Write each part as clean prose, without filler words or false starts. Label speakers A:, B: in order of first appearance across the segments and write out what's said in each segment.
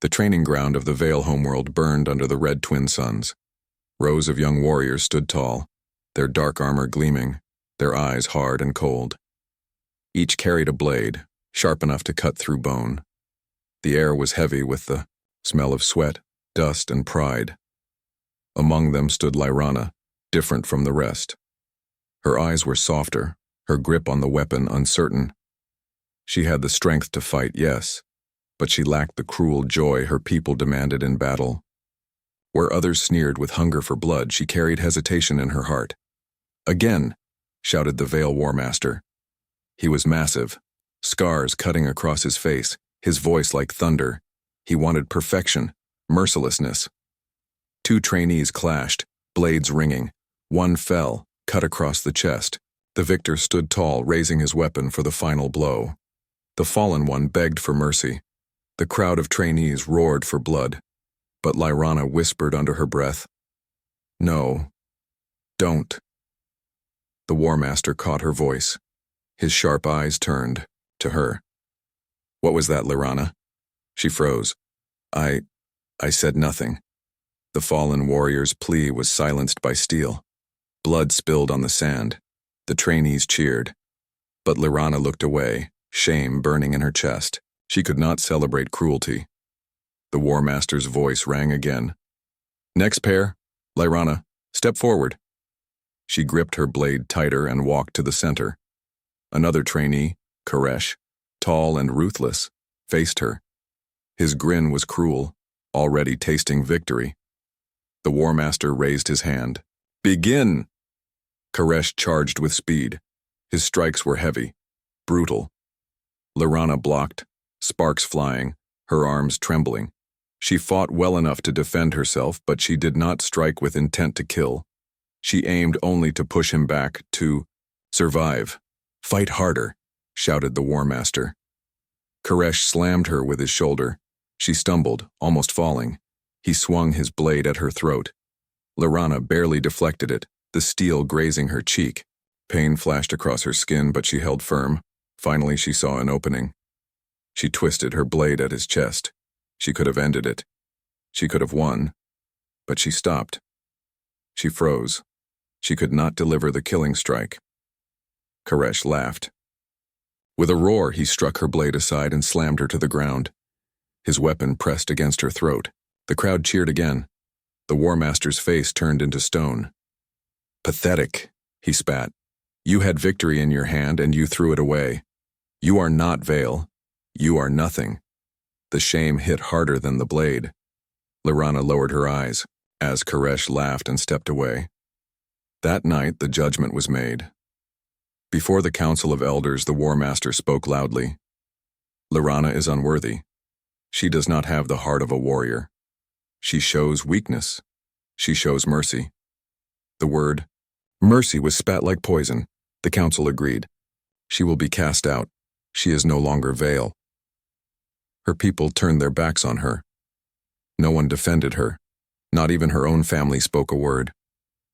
A: The training ground of the Vale homeworld burned under the red twin suns. Rows of young warriors stood tall, their dark armor gleaming, their eyes hard and cold. Each carried a blade, sharp enough to cut through bone. The air was heavy with the smell of sweat, dust, and pride. Among them stood Lyrana, different from the rest. Her eyes were softer, her grip on the weapon uncertain. She had the strength to fight, yes, but she lacked the cruel joy her people demanded in battle. Where others sneered with hunger for blood, she carried hesitation in her heart. "Again!" shouted the Vale War Master. He was massive, scars cutting across his face, his voice like thunder. He wanted perfection, mercilessness. Two trainees clashed, blades ringing. One fell, cut across the chest. The victor stood tall, raising his weapon for the final blow. The fallen one begged for mercy. The crowd of trainees roared for blood. But Lyrana whispered under her breath, "No, don't." The War Master caught her voice. His sharp eyes turned to her. "What was that, Lyrana?" She froze. I said nothing." The fallen warrior's plea was silenced by steel. Blood spilled on the sand. The trainees cheered. But Lyrana looked away, shame burning in her chest. She could not celebrate cruelty. The War Master's voice rang again. "Next pair, Lyrana, step forward." She gripped her blade tighter and walked to the center. Another trainee, Koresh, tall and ruthless, faced her. His grin was cruel, already tasting victory. The War Master raised his hand. "Begin!" Koresh charged with speed. His strikes were heavy, brutal. Lyrana blocked, sparks flying, her arms trembling. She fought well enough to defend herself, but she did not strike with intent to kill. She aimed only to push him back, to survive. "Fight harder," shouted the War Master. Koresh slammed her with his shoulder. She stumbled, almost falling. He swung his blade at her throat. Lyrana barely deflected it, the steel grazing her cheek. Pain flashed across her skin, but she held firm. Finally, she saw an opening. She twisted her blade at his chest. She could have ended it. She could have won. But she stopped. She froze. She could not deliver the killing strike. Koresh laughed. With a roar, he struck her blade aside and slammed her to the ground. His weapon pressed against her throat. The crowd cheered again. The War Master's face turned into stone. "Pathetic," he spat. "You had victory in your hand and you threw it away. You are not Vale. You are nothing." The shame hit harder than the blade. Lyrana lowered her eyes, as Koresh laughed and stepped away. That night, the judgment was made. Before the Council of Elders, the War Master spoke loudly. "Lyrana is unworthy. She does not have the heart of a warrior. She shows weakness. She shows mercy." The word mercy was spat like poison. The council agreed. "She will be cast out. She is no longer Vale." Her people turned their backs on her. No one defended her. Not even her own family spoke a word.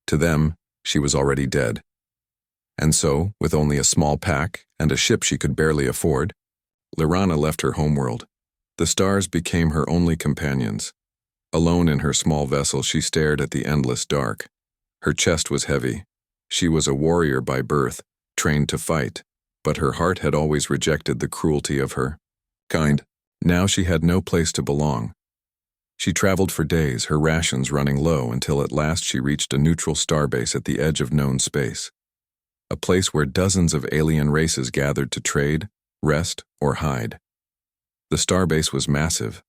A: To them, she was already dead. And so, with only a small pack and a ship she could barely afford, Lyrana left her homeworld. The stars became her only companions. Alone in her small vessel, she stared at the endless dark. Her chest was heavy. She was a warrior by birth, trained to fight, but her heart had always rejected the cruelty of her kind. Now she had no place to belong. She traveled for days, her rations running low, until at last she reached a neutral starbase at the edge of known space. A place where dozens of alien races gathered to trade, rest, or hide. The starbase was massive,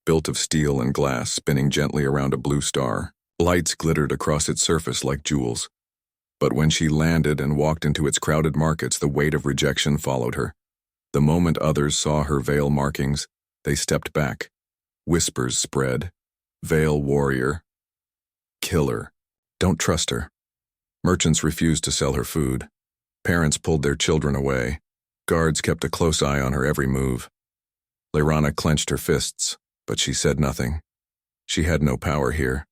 A: built of steel and glass spinning gently around a blue star. Lights glittered across its surface like jewels. But when she landed and walked into its crowded markets, the weight of rejection followed her. The moment others saw her Vale markings, they stepped back. Whispers spread. "Vale warrior. Killer. Don't trust her." Merchants refused to sell her food. Parents pulled their children away. Guards kept a close eye on her every move. Lyrana clenched her fists, but she said nothing. She had no power here.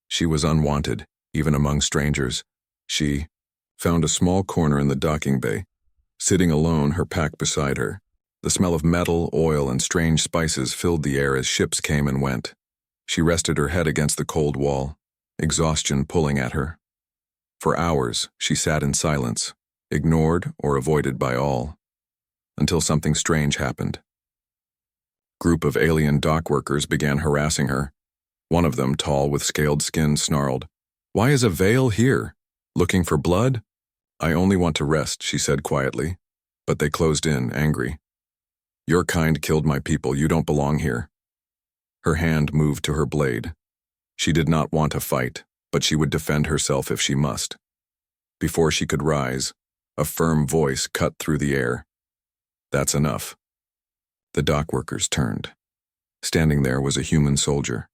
A: She was unwanted, even among strangers. She found a small corner in the docking bay. Sitting alone, her pack beside her. The smell of metal, oil, and strange spices filled the air as ships came and went. She rested her head against the cold wall, exhaustion pulling at her. For hours, she sat in silence, ignored or avoided by all, until something strange happened. Group of alien dock workers began harassing her. One of them, tall with scaled skin, snarled, "Why is a veil here? Looking for blood?" "I only want to rest," she said quietly, but they closed in, angry. "Your kind killed my people, you don't belong here." Her hand moved to her blade. She did not want to fight, but she would defend herself if she must. Before she could rise, a firm voice cut through the air. "That's enough." The dock workers turned. Standing there was a human soldier.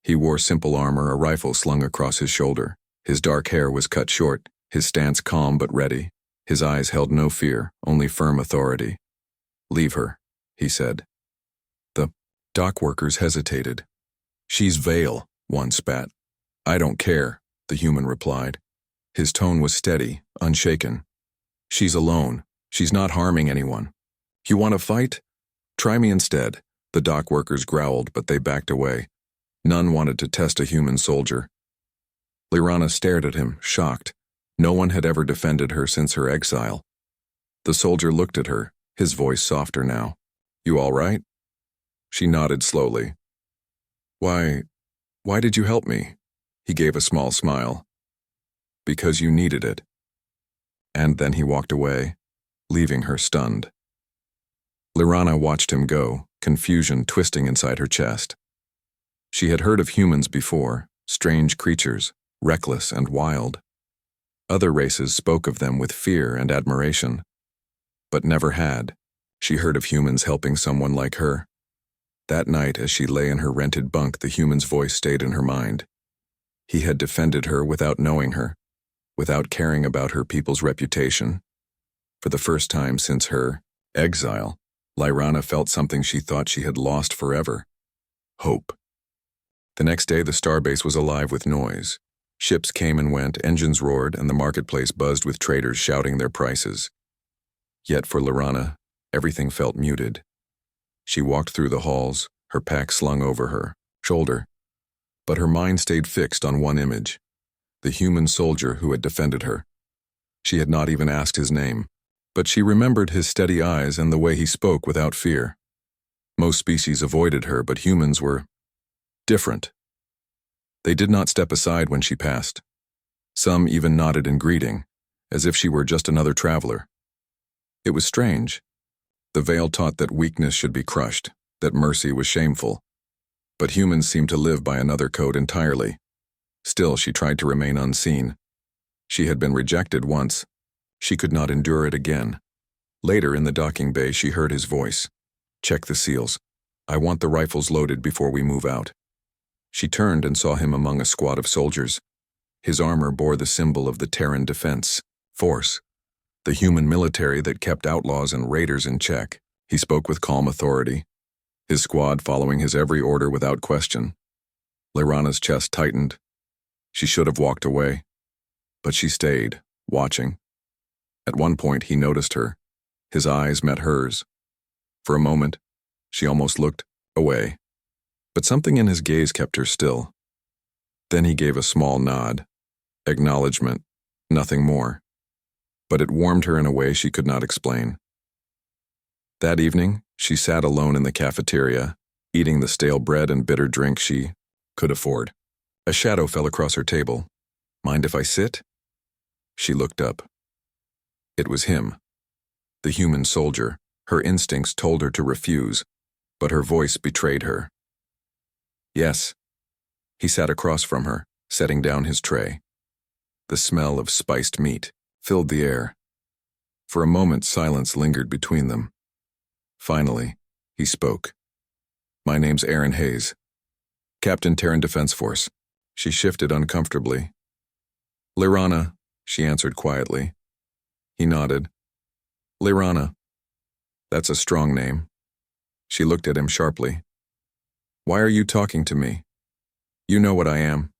A: He wore simple armor, a rifle slung across his shoulder. His dark hair was cut short, his stance calm but ready. His eyes held no fear, only firm authority. "Leave her," he said. The dock workers hesitated. "She's Vale," one spat. "I don't care," the human replied. His tone was steady, unshaken. "She's alone. She's not harming anyone. You want to fight? Try me instead." The dock workers growled, but they backed away. None wanted to test a human soldier. Lyrana stared at him, shocked. No one had ever defended her since her exile. The soldier looked at her, his voice softer now. "You all right?" She nodded slowly. Why did you help me?" He gave a small smile. "Because you needed it." And then he walked away, leaving her stunned. Lyrana watched him go, confusion twisting inside her chest. She had heard of humans before, strange creatures, reckless and wild. Other races spoke of them with fear and admiration. But never had she heard of humans helping someone like her. That night, as she lay in her rented bunk, the human's voice stayed in her mind. He had defended her without knowing her, without caring about her people's reputation. For the first time since her exile, Lyrana felt something she thought she had lost forever: hope. The next day, the starbase was alive with noise. Ships came and went, engines roared, and the marketplace buzzed with traders shouting their prices. Yet for Lyrana, everything felt muted. She walked through the halls, her pack slung over her shoulder, but her mind stayed fixed on one image: the human soldier who had defended her. She had not even asked his name, but she remembered his steady eyes and the way he spoke without fear. Most species avoided her, but humans were different. They did not step aside when she passed. Some even nodded in greeting, as if she were just another traveler. It was strange. The veil taught that weakness should be crushed, that mercy was shameful. But humans seemed to live by another code entirely. Still, she tried to remain unseen. She had been rejected once. She could not endure it again. Later, in the docking bay, she heard his voice. "Check the seals. I want the rifles loaded before we move out." She turned and saw him among a squad of soldiers. His armor bore the symbol of the Terran Defense Force, the human military that kept outlaws and raiders in check. He spoke with calm authority, his squad following his every order without question. Lyrana's chest tightened. She should have walked away, but she stayed, watching. At one point, he noticed her. His eyes met hers. For a moment, she almost looked away, but something in his gaze kept her still. Then he gave a small nod. Acknowledgement, nothing more. But it warmed her in a way she could not explain. That evening, she sat alone in the cafeteria, eating the stale bread and bitter drink she could afford. A shadow fell across her table. "Mind if I sit?" She looked up. It was him, the human soldier. Her instincts told her to refuse, but her voice betrayed her. "Yes." He sat across from her, setting down his tray. The smell of spiced meat filled the air. For a moment, silence lingered between them. Finally, he spoke. "My name's Aaron Hayes, Captain Terran Defense Force." She shifted uncomfortably. "Lyrana," she answered quietly. He nodded. "Lyrana. That's a strong name." She looked at him sharply. "Why are you talking to me? You know what I am."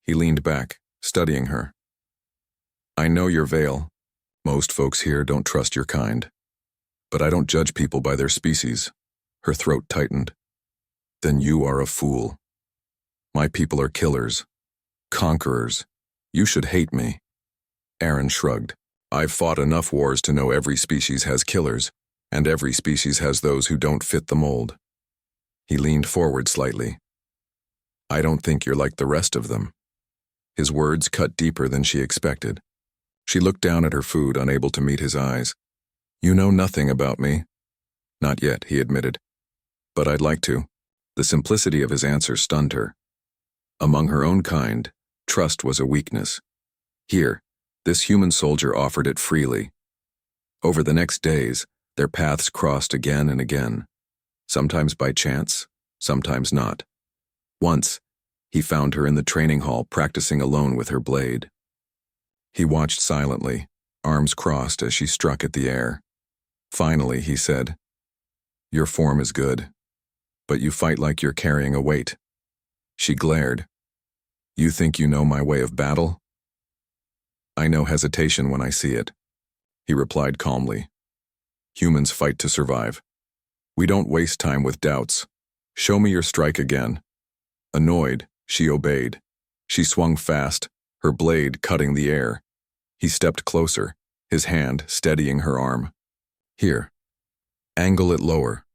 A: He leaned back, studying her. "I know your veil. Most folks here don't trust your kind." But I don't judge people by their species. Her throat tightened. Then you are a fool. My people are killers. Conquerors. You should hate me. Aaron shrugged. I've fought enough wars to know every species has killers, and every species has those who don't fit the mold. He leaned forward slightly. I don't think you're like the rest of them. His words cut deeper than she expected. She looked down at her food, unable to meet his eyes. You know nothing about me. Not yet, he admitted. But I'd like to. The simplicity of his answer stunned her. Among her own kind, trust was a weakness. Here, this human soldier offered it freely. Over the next days, their paths crossed again and again, sometimes by chance, sometimes not. Once, he found her in the training hall practicing alone with her blade. He watched silently, arms crossed as she struck at the air. Finally, he said, Your form is good, but you fight like you're carrying a weight. She glared. You think you know my way of battle? I know hesitation when I see it, he replied calmly. Humans fight to survive. We don't waste time with doubts. Show me your strike again. Annoyed, she obeyed. She swung fast, her blade cutting the air. He stepped closer, his hand steadying her arm. Here. Angle it lower.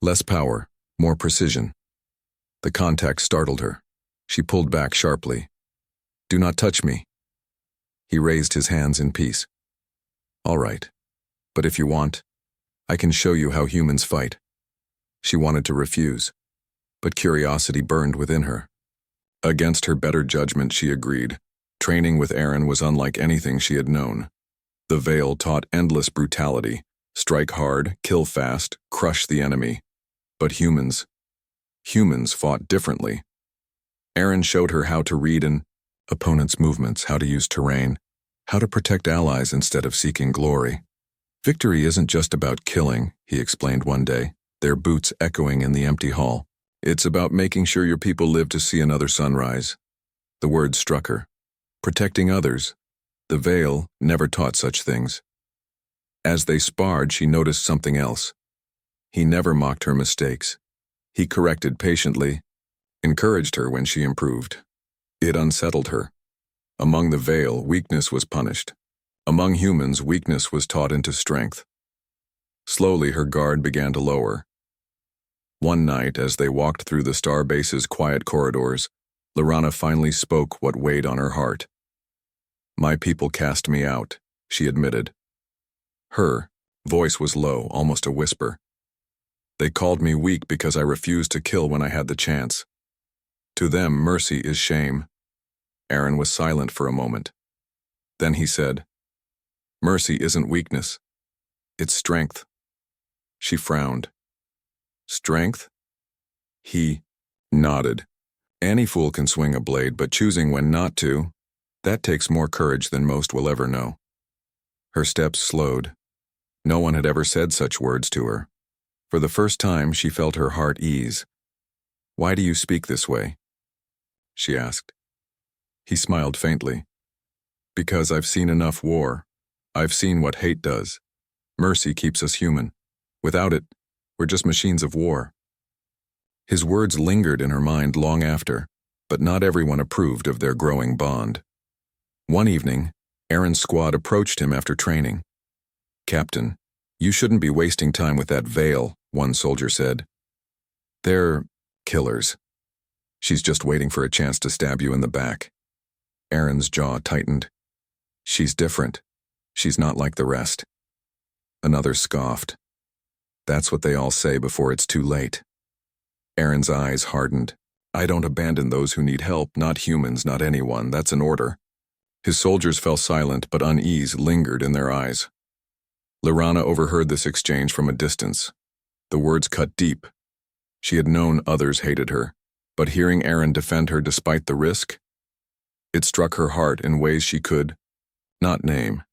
A: Less power, more precision. The contact startled her. She pulled back sharply. Do not touch me. He raised his hands in peace. All right. But if you want, I can show you how humans fight. She wanted to refuse, but curiosity burned within her. Against her better judgment, she agreed. Training with Aaron was unlike anything she had known. The Veil taught endless brutality. Strike hard, kill fast, crush the enemy. But humans fought differently. Aaron showed her how to read an opponent's movements, how to use terrain, how to protect allies instead of seeking glory. Victory isn't just about killing, he explained one day, their boots echoing in the empty hall. It's about making sure your people live to see another sunrise. The words struck her. Protecting others. The Veil never taught such things. As they sparred, she noticed something else. He never mocked her mistakes. He corrected patiently, encouraged her when she improved. It unsettled her. Among the Veil, weakness was punished. Among humans, weakness was taught into strength. Slowly, her guard began to lower. One night, as they walked through the star base's quiet corridors, Lorana finally spoke what weighed on her heart. My people cast me out, she admitted. Her voice was low, almost a whisper. They called me weak because I refused to kill when I had the chance. To them, mercy is shame. Aaron was silent for a moment. Then he said, Mercy isn't weakness. It's strength. She frowned. Strength? He nodded. Any fool can swing a blade, but choosing when not to, that takes more courage than most will ever know. Her steps slowed. No one had ever said such words to her. For the first time, she felt her heart ease. Why do you speak this way? She asked. He smiled faintly. Because I've seen enough war. I've seen what hate does. Mercy keeps us human. Without it, we're just machines of war. His words lingered in her mind long after, but not everyone approved of their growing bond. One evening, Aaron's squad approached him after training. Captain, you shouldn't be wasting time with that Veil, one soldier said. They're killers. She's just waiting for a chance to stab you in the back. Aaron's jaw tightened. She's different. She's not like the rest. Another scoffed. That's what they all say before it's too late. Aaron's eyes hardened. I don't abandon those who need help, not humans, not anyone. That's an order. His soldiers fell silent, but unease lingered in their eyes. Lorana overheard this exchange from a distance. The words cut deep. She had known others hated her, but hearing Aaron defend her despite the risk, it struck her heart in ways she could not name.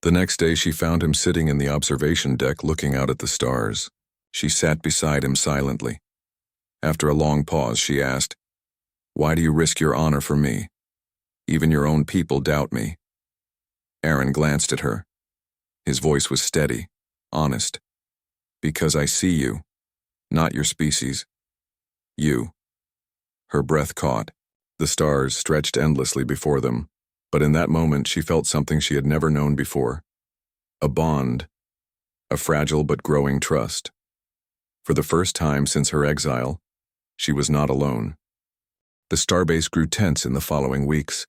A: The next day she found him sitting in the observation deck looking out at the stars. She sat beside him silently. After a long pause, she asked, Why do you risk your honor for me? Even your own people doubt me. Aaron glanced at her. His voice was steady. honest. Because I see you, not your species. You. Her breath caught. The stars stretched endlessly before them, but in that moment she felt something she had never known before. A bond. A fragile but growing trust. For the first time since her exile, she was not alone. The starbase grew tense in the following weeks.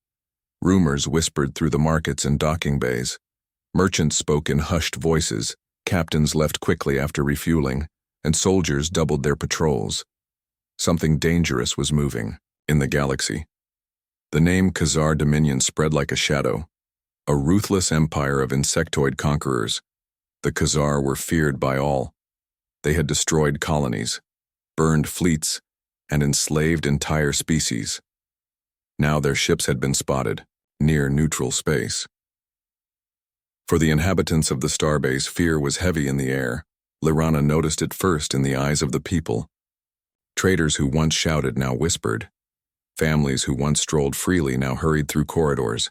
A: Rumors whispered through the markets and docking bays. Merchants spoke in hushed voices, captains left quickly after refueling, and soldiers doubled their patrols. Something dangerous was moving in the galaxy. The name Khazar Dominion spread like a shadow, a ruthless empire of insectoid conquerors. The Khazar were feared by all. They had destroyed colonies, burned fleets, and enslaved entire species. Now their ships had been spotted, near neutral space. For the inhabitants of the starbase, fear was heavy in the air. Lyrana noticed it first in the eyes of the people. Traders who once shouted now whispered. Families who once strolled freely now hurried through corridors.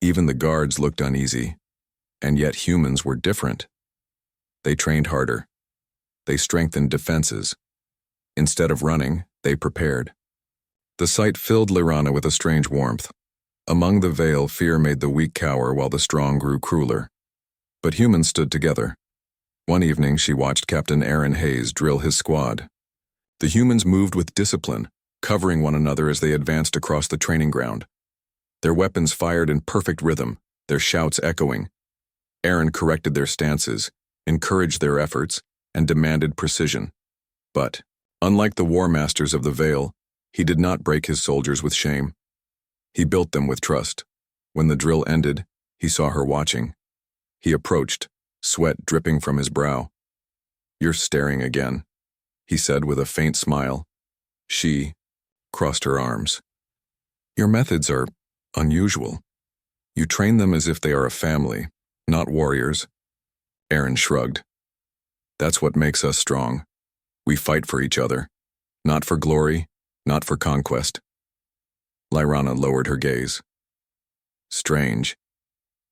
A: Even the guards looked uneasy. And yet humans were different. They trained harder. They strengthened defenses. Instead of running, they prepared. The sight filled Lyrana with a strange warmth. Among the veil, fear made the weak cower while the strong grew crueler. But humans stood together. One evening, she watched Captain Aaron Hayes drill his squad. The humans moved with discipline, covering one another as they advanced across the training ground. Their weapons fired in perfect rhythm, their shouts echoing. Aaron corrected their stances, encouraged their efforts, and demanded precision. But, unlike the war masters of the Veil, he did not break his soldiers with shame. He built them with trust. When the drill ended, he saw her watching. He approached, sweat dripping from his brow. "You're staring again," he said with a faint smile. She crossed her arms. "Your methods are unusual. You train them as if they are a family, not warriors." Aaron shrugged. "That's what makes us strong. We fight for each other. Not for glory, not for conquest." Lyrana lowered her gaze. "Strange.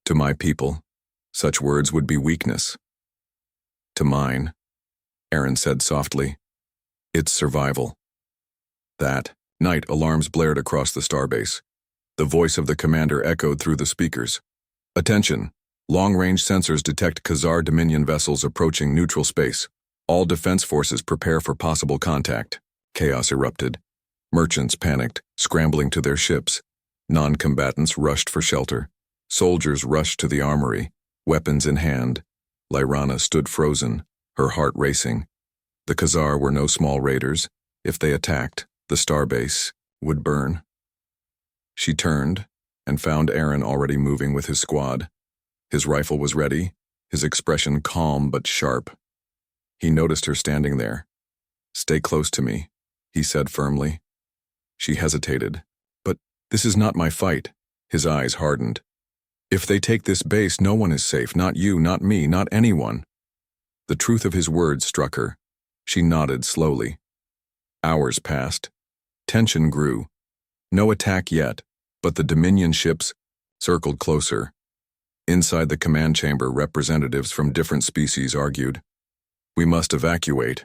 A: To my people, such words would be weakness. To mine," Aaron said softly, "it's survival." That night, alarms blared across the starbase. The voice of the commander echoed through the speakers. "Attention! Long-range sensors detect Khazar Dominion vessels approaching neutral space. All defense forces prepare for possible contact." Chaos erupted. Merchants panicked, scrambling to their ships. Non-combatants rushed for shelter. Soldiers rushed to the armory, weapons in hand. Lyrana stood frozen, her heart racing. The Khazar were no small raiders. If they attacked, the starbase would burn. She turned and found Aaron already moving with his squad. His rifle was ready, his expression calm but sharp. He noticed her standing there. "Stay close to me," he said firmly. She hesitated. "But this is not my fight." His eyes hardened. "If they take this base, no one is safe, not you, not me, not anyone." The truth of his words struck her. She nodded slowly. Hours passed. Tension grew. No attack yet, but the Dominion ships circled closer. Inside the command chamber, representatives from different species argued. "We must evacuate,"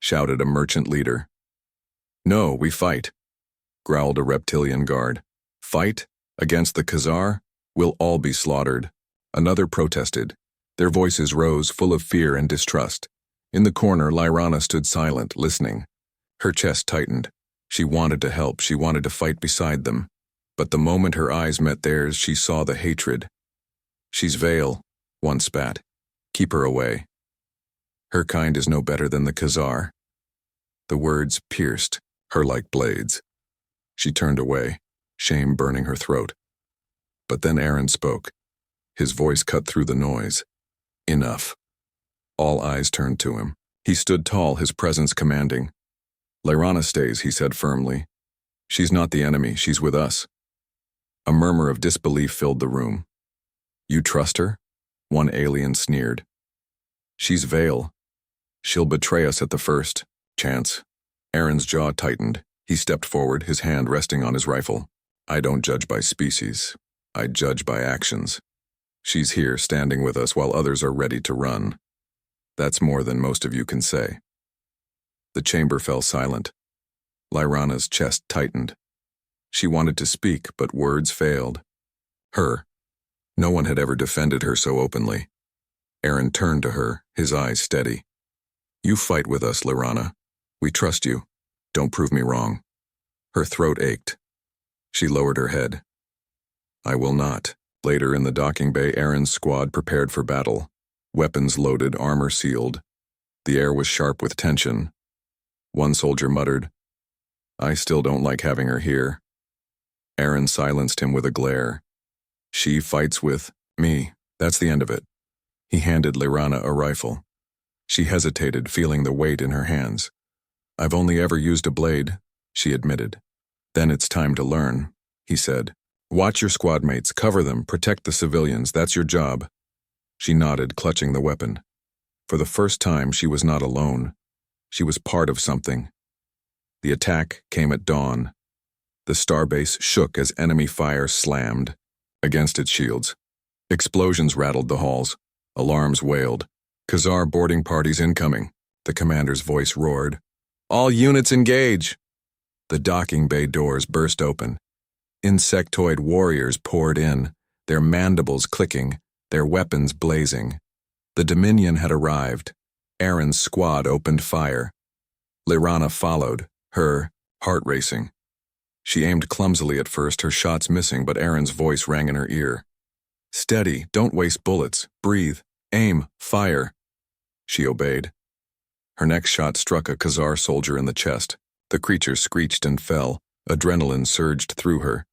A: shouted a merchant leader. "No, we fight," growled a reptilian guard. "Fight? Against the Khazar? We'll all be slaughtered." Another protested. Their voices rose, full of fear and distrust. In the corner, Lyrana stood silent, listening. Her chest tightened. She wanted to help, she wanted to fight beside them. But the moment her eyes met theirs, she saw the hatred. "She's Veil," one spat. "Keep her away. Her kind is no better than the Khazar." The words pierced her like blades. She turned away, shame burning her throat. But then Aaron spoke. His voice cut through the noise. "Enough." All eyes turned to him. He stood tall, his presence commanding. "Lyrana stays," he said firmly. "She's not the enemy, she's with us." A murmur of disbelief filled the room. "You trust her?" One alien sneered. "She's Veil. She'll betray us at the first chance." Aaron's jaw tightened. He stepped forward, his hand resting on his rifle. "I don't judge by species. I judge by actions. She's here, standing with us while others are ready to run." That's more than most of you can say. The chamber fell silent. Lyrana's chest tightened. She wanted to speak, but words failed. Her. No one had ever defended her so openly. Aaron turned to her, his eyes steady. You fight with us, Lyrana. We trust you. Don't prove me wrong. Her throat ached. She lowered her head. I will not. Later in the docking bay, Aaron's squad prepared for battle. Weapons loaded, armor sealed. The air was sharp with tension. One soldier muttered, I still don't like having her here. Aaron silenced him with a glare. She fights with me. That's the end of it. He handed Lyrana a rifle. She hesitated, feeling the weight in her hands. I've only ever used a blade, she admitted. Then it's time to learn, he said. Watch your squad mates, cover them, protect the civilians, that's your job. She nodded, clutching the weapon. For the first time, she was not alone. She was part of something. The attack came at dawn. The starbase shook as enemy fire slammed against its shields. Explosions rattled the halls. Alarms wailed. Khazar boarding parties incoming, the commander's voice roared. All units engage! The docking bay doors burst open. Insectoid warriors poured in, their mandibles clicking, their weapons blazing. The Dominion had arrived. Aaron's squad opened fire. Lyrana followed, her heart racing. She aimed clumsily at first, her shots missing, but Aaron's voice rang in her ear. Steady, don't waste bullets, breathe, aim, fire. She obeyed. Her next shot struck a Khazar soldier in the chest. The creature screeched and fell. Adrenaline surged through her.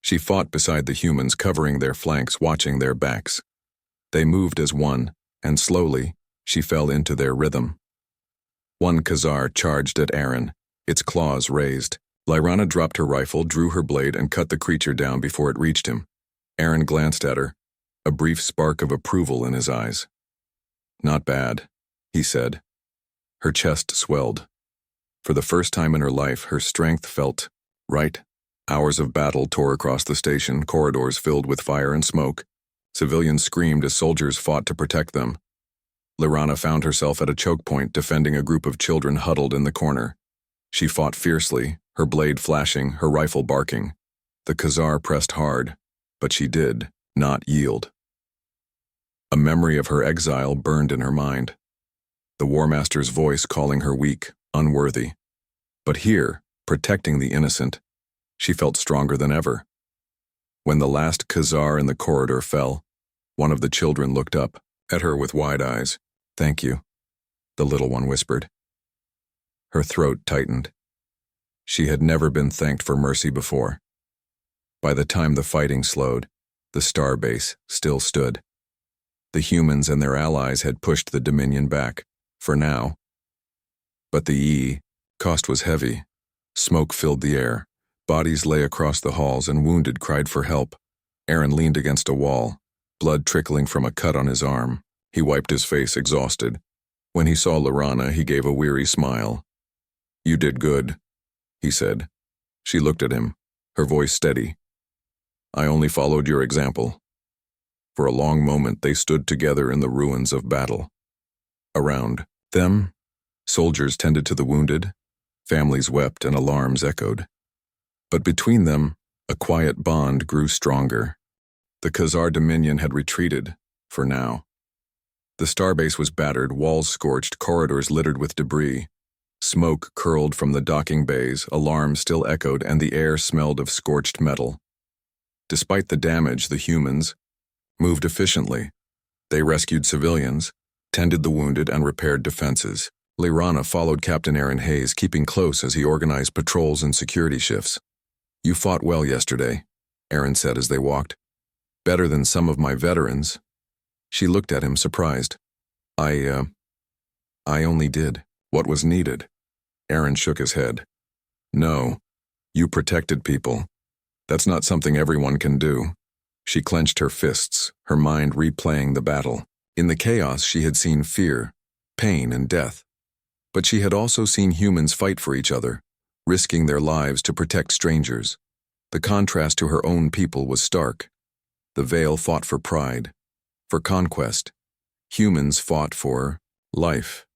A: She fought beside the humans, covering their flanks, watching their backs. They moved as one, and slowly, she fell into their rhythm. One Khazar charged at Aaron, its claws raised. Lyrana dropped her rifle, drew her blade, and cut the creature down before it reached him. Aaron glanced at her, a brief spark of approval in his eyes. Not bad, he said. Her chest swelled. For the first time in her life, her strength felt right. Hours of battle tore across the station, corridors filled with fire and smoke. Civilians screamed as soldiers fought to protect them. Lyrana found herself at a choke point, defending a group of children huddled in the corner. She fought fiercely, her blade flashing, her rifle barking. The Khazar pressed hard, but she did not yield. A memory of her exile burned in her mind. The War Master's voice calling her weak, unworthy. But here, protecting the innocent, she felt stronger than ever. When the last Khazar in the corridor fell, one of the children looked up at her with wide eyes. Thank you, the little one whispered. Her throat tightened. She had never been thanked for mercy before. By the time the fighting slowed, the starbase still stood. The humans and their allies had pushed the Dominion back, for now. But the cost was heavy. Smoke filled the air. Bodies lay across the halls and wounded cried for help. Aaron leaned against a wall, blood trickling from a cut on his arm. He wiped his face, exhausted. When he saw Lyrana, he gave a weary smile. You did good, he said. She looked at him, her voice steady. I only followed your example. For a long moment they stood together in the ruins of battle. Around them, soldiers tended to the wounded, families wept and alarms echoed. But between them, a quiet bond grew stronger. The Khazar Dominion had retreated, for now. The starbase was battered, walls scorched, corridors littered with debris. Smoke curled from the docking bays, alarms still echoed, and the air smelled of scorched metal. Despite the damage, the humans moved efficiently. They rescued civilians, tended the wounded, and repaired defenses. Lyrana followed Captain Aaron Hayes, keeping close as he organized patrols and security shifts. You fought well yesterday, Aaron said as they walked. Better than some of my veterans. She looked at him, surprised. I only did what was needed. Aaron shook his head. No, you protected people. That's not something everyone can do. She clenched her fists, her mind replaying the battle. In the chaos, she had seen fear, pain, and death. But she had also seen humans fight for each other, risking their lives to protect strangers. The contrast to her own people was stark. The Veil fought for pride, for conquest. Humans fought for life.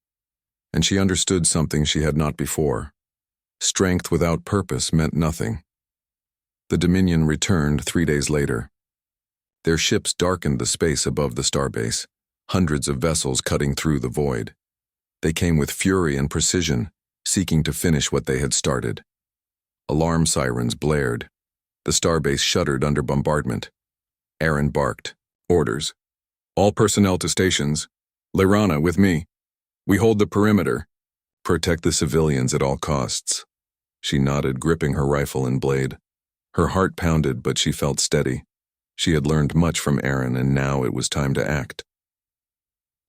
A: And she understood something she had not before. Strength without purpose meant nothing. The Dominion returned 3 days later. Their ships darkened the space above the starbase, hundreds of vessels cutting through the void. They came with fury and precision, seeking to finish what they had started. Alarm sirens blared. The starbase shuddered under bombardment. Aaron barked. Orders. All personnel to stations. Lyrana, with me. We hold the perimeter. Protect the civilians at all costs. She nodded, gripping her rifle and blade. Her heart pounded, but she felt steady. She had learned much from Aaron, and now it was time to act.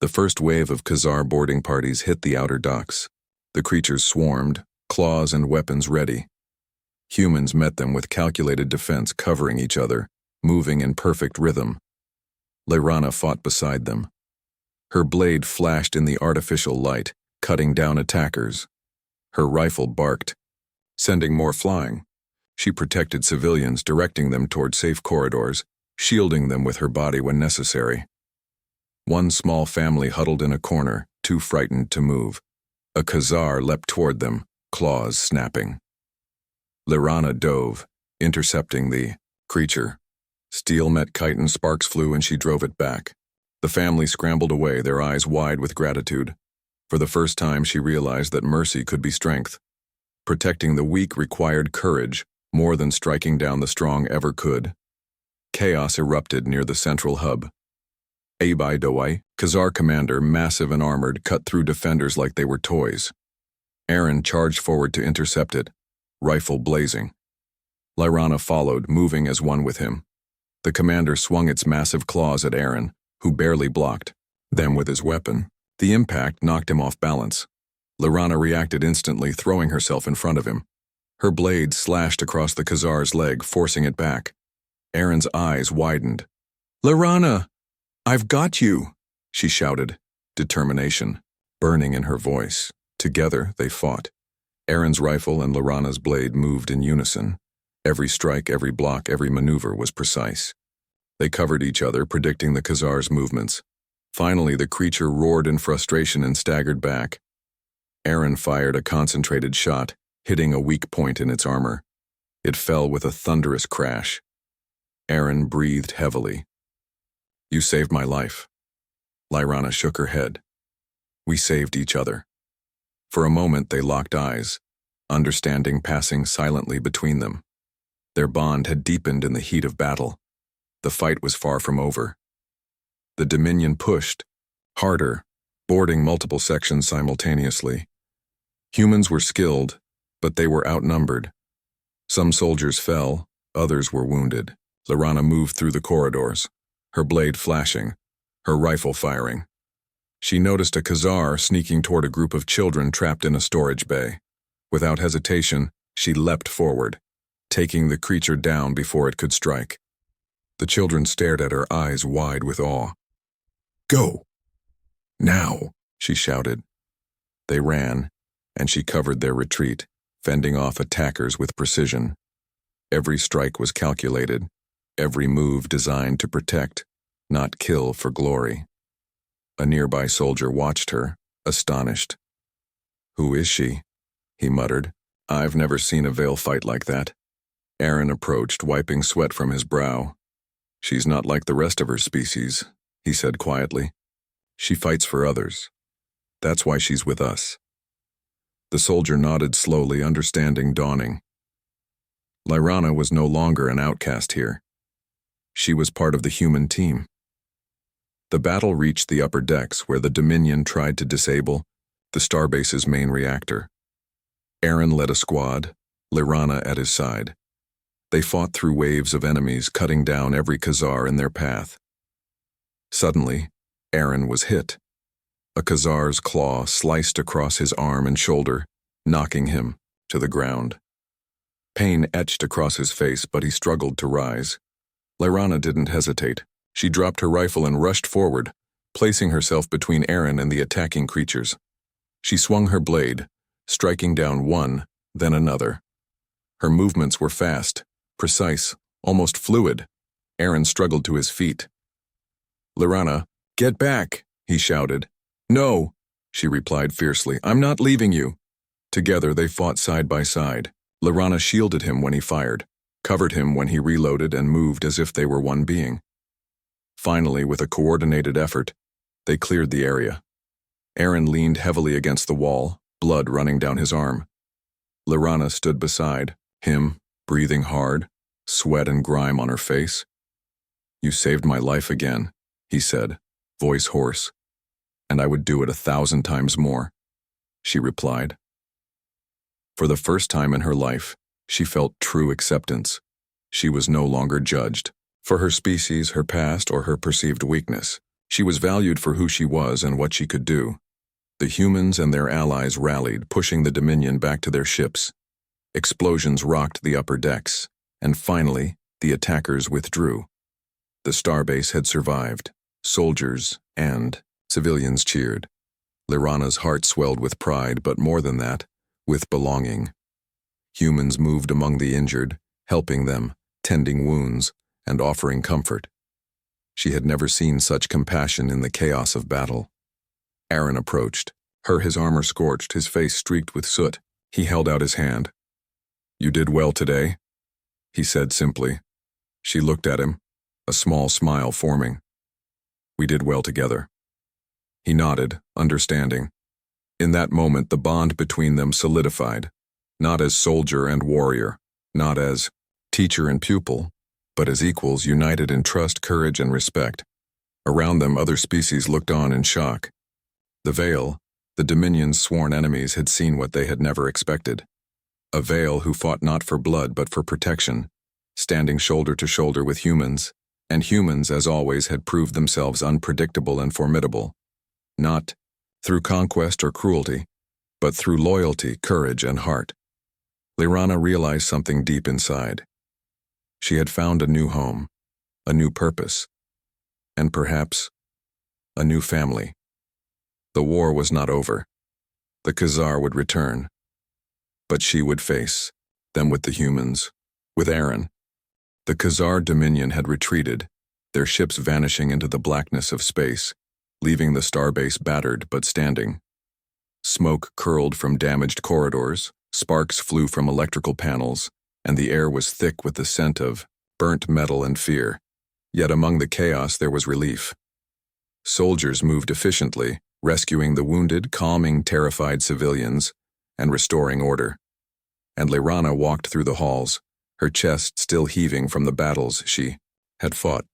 A: The first wave of Khazar boarding parties hit the outer docks. The creatures swarmed, claws and weapons ready. Humans met them with calculated defense, covering each other, moving in perfect rhythm. Lyrana fought beside them. Her blade flashed in the artificial light, cutting down attackers. Her rifle barked, sending more flying. She protected civilians, directing them toward safe corridors, shielding them with her body when necessary. One small family huddled in a corner, too frightened to move. A Khazar leapt toward them, claws snapping. Lyrana dove, intercepting the creature. Steel met kite and sparks flew and she drove it back. The family scrambled away, their eyes wide with gratitude. For the first time she realized that mercy could be strength. Protecting the weak required courage, more than striking down the strong ever could. Chaos erupted near the central hub. Abai Dawai, Khazar commander, massive and armored, cut through defenders like they were toys. Aaron charged forward to intercept it, rifle blazing. Lyrana followed, moving as one with him. The commander swung its massive claws at Aaron, who barely blocked. Then with his weapon, the impact knocked him off balance. Lyrana reacted instantly, throwing herself in front of him. Her blade slashed across the Khazar's leg, forcing it back. Aaron's eyes widened. "Lyrana! I've got you!" she shouted, determination burning in her voice. Together they fought. Aaron's rifle and Lyrana's blade moved in unison. Every strike, every block, every maneuver was precise. They covered each other, predicting the Khazar's movements. Finally, the creature roared in frustration and staggered back. Aaron fired a concentrated shot, hitting a weak point in its armor. It fell with a thunderous crash. Aaron breathed heavily. "You saved my life." Lyrana shook her head. "We saved each other." For a moment they locked eyes, understanding passing silently between them. Their bond had deepened in the heat of battle. The fight was far from over. The Dominion pushed, harder, boarding multiple sections simultaneously. Humans were skilled, but they were outnumbered. Some soldiers fell, others were wounded. Lyrana moved through the corridors, her blade flashing, her rifle firing. She noticed a Khazar sneaking toward a group of children trapped in a storage bay. Without hesitation, she leapt forward, taking the creature down before it could strike. The children stared at her, eyes wide with awe. "Go! Now!" she shouted. They ran, and she covered their retreat, fending off attackers with precision. Every strike was calculated, every move designed to protect, not kill for glory. A nearby soldier watched her, astonished. "Who is she?" he muttered. "I've never seen a Veil fight like that." Aaron approached, wiping sweat from his brow. "She's not like the rest of her species," he said quietly. "She fights for others. That's why she's with us." The soldier nodded slowly, understanding dawning. Lyrana was no longer an outcast here. She was part of the human team. The battle reached the upper decks where the Dominion tried to disable the starbase's main reactor. Aaron led a squad, Lyrana at his side. They fought through waves of enemies, cutting down every Khazar in their path. Suddenly, Aaron was hit. A Khazar's claw sliced across his arm and shoulder, knocking him to the ground. Pain etched across his face, but he struggled to rise. Lyrana didn't hesitate. She dropped her rifle and rushed forward, placing herself between Aaron and the attacking creatures. She swung her blade, striking down one, then another. Her movements were fast, precise, almost fluid. Aaron struggled to his feet. "Lyrana, get back!" he shouted. "No! she replied fiercely. "I'm not leaving you." Together they fought side by side. Lorana shielded him when he fired, covered him when he reloaded, and moved as if they were one being. Finally, with a coordinated effort, they cleared the area. Aaron leaned heavily against the wall, blood running down his arm. Lorana stood beside him, breathing hard, sweat and grime on her face. "You saved my life again," he said, voice hoarse. "And I would do it 1,000 times more," she replied. For the first time in her life, she felt true acceptance. She was no longer judged for her species, her past, or her perceived weakness. She was valued for who she was and what she could do. The humans and their allies rallied, pushing the Dominion back to their ships. Explosions rocked the upper decks, and finally, the attackers withdrew. The starbase had survived. Soldiers and civilians cheered. Lorana's heart swelled with pride, but more than that, with belonging. Humans moved among the injured, helping them, tending wounds, and offering comfort. She had never seen such compassion in the chaos of battle. Aaron approached, his armor scorched, his face streaked with soot. He held out his hand. "You did well today," he said simply. She looked at him, a small smile forming. "We did well together." He nodded, understanding. In that moment, the bond between them solidified, not as soldier and warrior, not as teacher and pupil, but as equals united in trust, courage, and respect. Around them, other species looked on in shock. The Veil, the Dominion's sworn enemies, had seen what they had never expected. A Veil who fought not for blood but for protection, standing shoulder to shoulder with humans, and humans, as always, had proved themselves unpredictable and formidable. Not through conquest or cruelty, but through loyalty, courage, and heart. Lorana realized something deep inside. She had found a new home, a new purpose, and perhaps a new family. The war was not over. The Khazar would return. But she would face them with the humans, with Aaron. The Khazar Dominion had retreated, their ships vanishing into the blackness of space, leaving the starbase battered but standing. Smoke curled from damaged corridors, sparks flew from electrical panels, and the air was thick with the scent of burnt metal and fear. Yet among the chaos there was relief. Soldiers moved efficiently, rescuing the wounded, calming terrified civilians, and restoring order. And Lorana walked through the halls, her chest still heaving from the battles she had fought.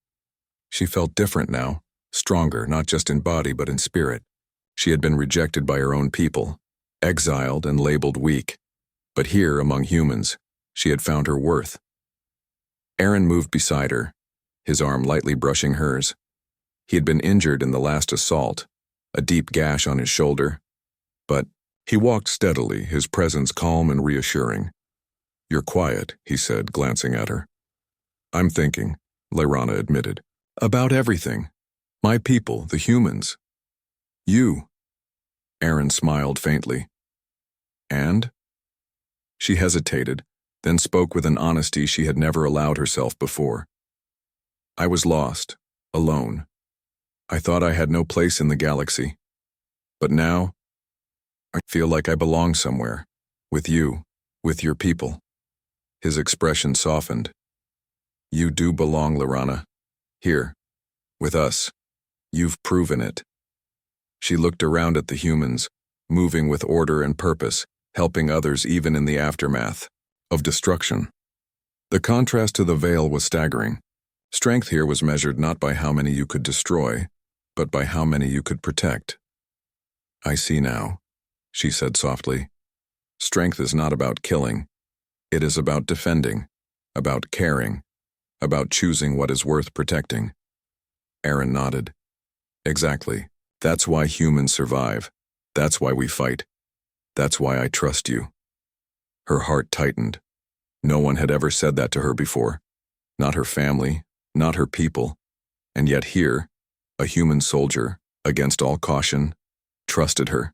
A: She felt different now, stronger, not just in body but in spirit. She had been rejected by her own people, exiled and labeled weak. But here, among humans, she had found her worth. Aaron moved beside her, his arm lightly brushing hers. He had been injured in the last assault, a deep gash on his shoulder. But he walked steadily, his presence calm and reassuring. "You're quiet," he said, glancing at her. "I'm thinking," Lorana admitted, "about everything. My people, the humans. You." Aaron smiled faintly. "And?" She hesitated, then spoke with an honesty she had never allowed herself before. "I was lost, alone. I thought I had no place in the galaxy. But now, I feel like I belong somewhere, with you, with your people." His expression softened. "You do belong, Lorana. Here, with us. You've proven it." She looked around at the humans, moving with order and purpose, helping others even in the aftermath of destruction. The contrast to the Veil was staggering. Strength here was measured not by how many you could destroy, but by how many you could protect. "I see now," she said softly. "Strength is not about killing. It is about defending, about caring, about choosing what is worth protecting." Aaron nodded. "Exactly. That's why humans survive. That's why we fight. That's why I trust you." Her heart tightened. No one had ever said that to her before. Not her family, not her people. And yet here, a human soldier, against all caution, trusted her.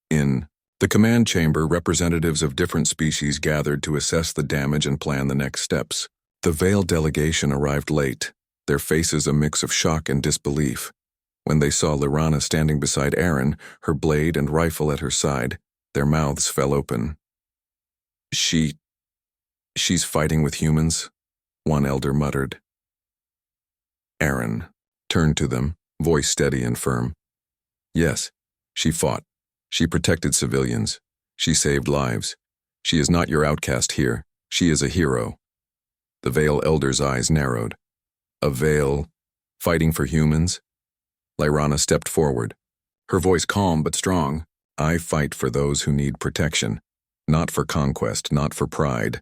A: In the command chamber, representatives of different species gathered to assess the damage and plan the next steps. The Veil delegation arrived late, their faces a mix of shock and disbelief. When they saw Lyrana standing beside Aaron, her blade and rifle at her side, their mouths fell open. She's fighting with humans, one elder muttered. Aaron turned to them, voice steady and firm. Yes, she fought. She protected civilians. She saved lives. She is not your outcast here. She is a hero. The Vale elder's eyes narrowed. A Vale fighting for humans? Lyrana stepped forward, her voice calm but strong. I fight for those who need protection, not for conquest, not for pride.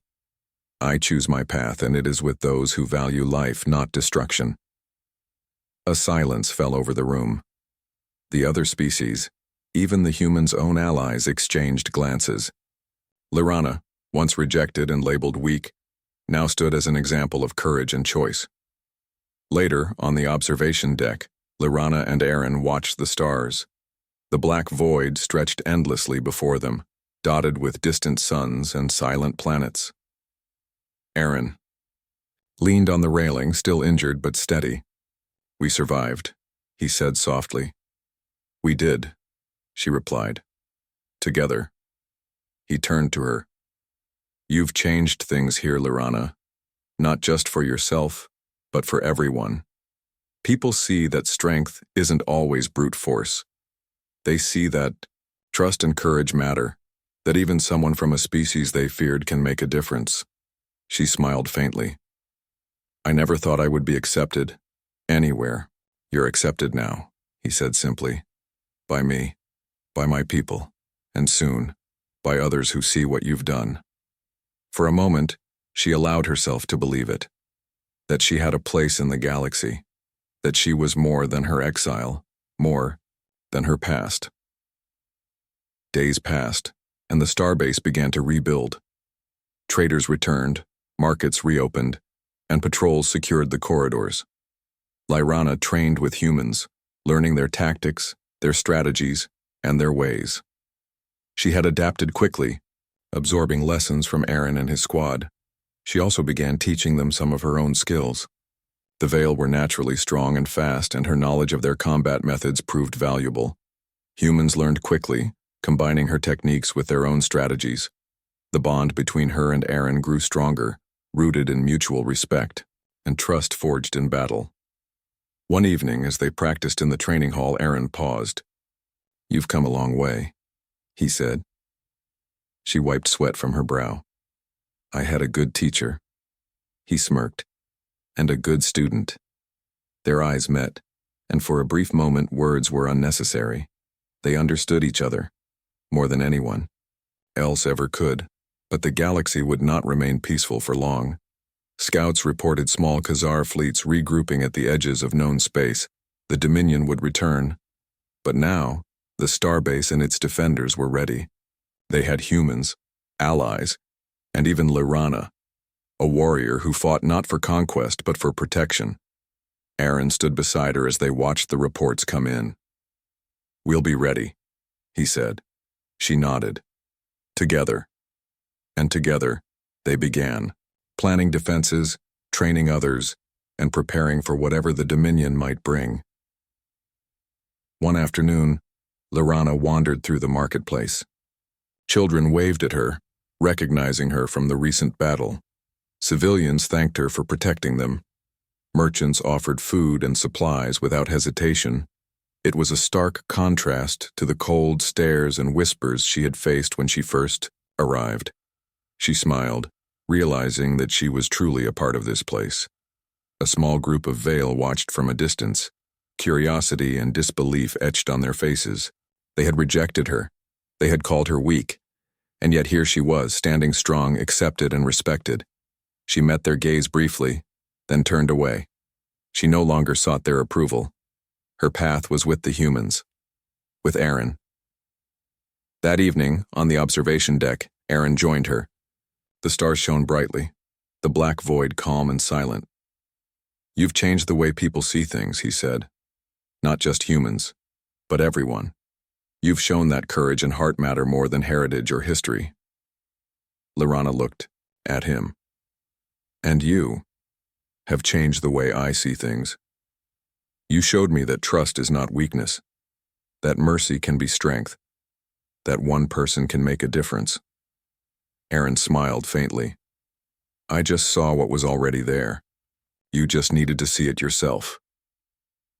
A: I choose my path, and it is with those who value life, not destruction. A silence fell over the room. The other species, even the humans' own allies, exchanged glances. Lyrana, once rejected and labeled weak, now stood as an example of courage and choice. Later, on the observation deck, Lyrana and Aaron watched the stars. The black void stretched endlessly before them, dotted with distant suns and silent planets. Aaron leaned on the railing, still injured but steady. We survived, he said softly. We did, she replied. Together. He turned to her. You've changed things here, Lyrana. Not just for yourself, but for everyone. People see that strength isn't always brute force. They see that trust and courage matter, that even someone from a species they feared can make a difference. She smiled faintly. I never thought I would be accepted. Anywhere. You're accepted now, he said simply. By me, by my people, and soon, by others who see what you've done. For a moment, she allowed herself to believe it. That she had a place in the galaxy. That she was more than her exile, more than her past. Days passed, and the starbase began to rebuild. Traders returned, markets reopened, and patrols secured the corridors. Lyrana trained with humans, learning their tactics, their strategies, and their ways. She had adapted quickly, absorbing lessons from Aaron and his squad. She also began teaching them some of her own skills. The Vale were naturally strong and fast, and her knowledge of their combat methods proved valuable. Humans learned quickly, combining her techniques with their own strategies. The bond between her and Aaron grew stronger, rooted in mutual respect, and trust forged in battle. One evening, as they practiced in the training hall, Aaron paused. You've come a long way, he said. She wiped sweat from her brow. I had a good teacher. He smirked. And a good student. Their eyes met, and for a brief moment words were unnecessary. They understood each other, more than anyone else ever could, but the galaxy would not remain peaceful for long. Scouts reported small Khazar fleets regrouping at the edges of known space. The Dominion would return. But now, the starbase and its defenders were ready. They had humans, allies, and even Lyrana, a warrior who fought not for conquest but for protection. Aaron stood beside her as they watched the reports come in. We'll be ready, he said. She nodded. Together. And together, they began, planning defenses, training others, and preparing for whatever the Dominion might bring. One afternoon, Lyrana wandered through the marketplace. Children waved at her, recognizing her from the recent battle. Civilians thanked her for protecting them. Merchants offered food and supplies without hesitation. It was a stark contrast to the cold stares and whispers she had faced when she first arrived. She smiled, realizing that she was truly a part of this place. A small group of Vale watched from a distance, curiosity and disbelief etched on their faces. They had rejected her. They had called her weak. And yet here she was, standing strong, accepted and respected. She met their gaze briefly, then turned away. She no longer sought their approval. Her path was with the humans, with Aaron. That evening, on the observation deck, Aaron joined her. The stars shone brightly, the black void calm and silent. You've changed the way people see things, he said. Not just humans, but everyone. You've shown that courage and heart matter more than heritage or history. Lyrana looked at him. And you have changed the way I see things. You showed me that trust is not weakness, that mercy can be strength, that one person can make a difference. Aaron smiled faintly. I just saw what was already there. You just needed to see it yourself.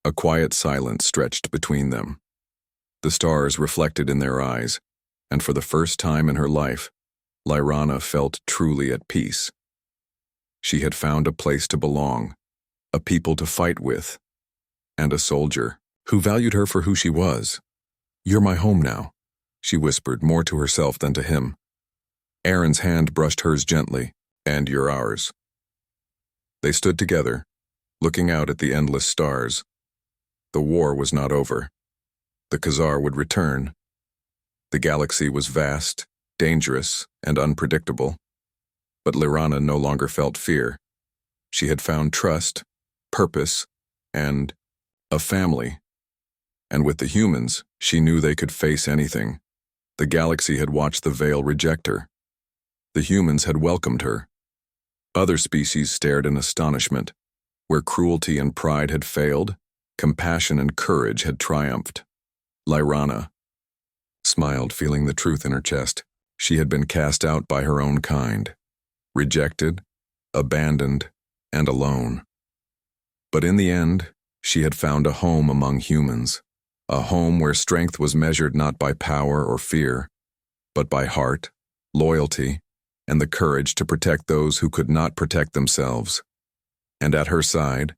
A: A quiet silence stretched between them. The stars reflected in their eyes, and for the first time in her life, Lyrana felt truly at peace. She had found a place to belong, a people to fight with, and a soldier who valued her for who she was. You're my home now, she whispered, more to herself than to him. Aaron's hand brushed hers gently. And you're ours. They stood together, looking out at the endless stars. The war was not over. The Khazar would return. The galaxy was vast, dangerous, and unpredictable. But Lyrana no longer felt fear. She had found trust, purpose, and a family. And with the humans, she knew they could face anything. The galaxy had watched the Veil reject her. The humans had welcomed her. Other species stared in astonishment. Where cruelty and pride had failed, compassion and courage had triumphed. Lyrana smiled, feeling the truth in her chest. She had been cast out by her own kind, rejected, abandoned, and alone. But in the end, she had found a home among humans, a home where strength was measured not by power or fear, but by heart, loyalty, and the courage to protect those who could not protect themselves. And at her side,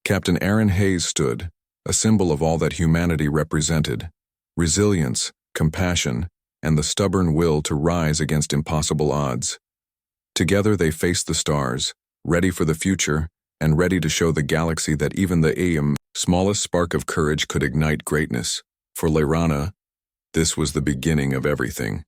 A: Captain Aaron Hayes stood, a symbol of all that humanity represented: resilience, compassion, and the stubborn will to rise against impossible odds. Together they faced the stars, ready for the future, and ready to show the galaxy that even the smallest spark of courage could ignite greatness. For Lyrana, this was the beginning of everything.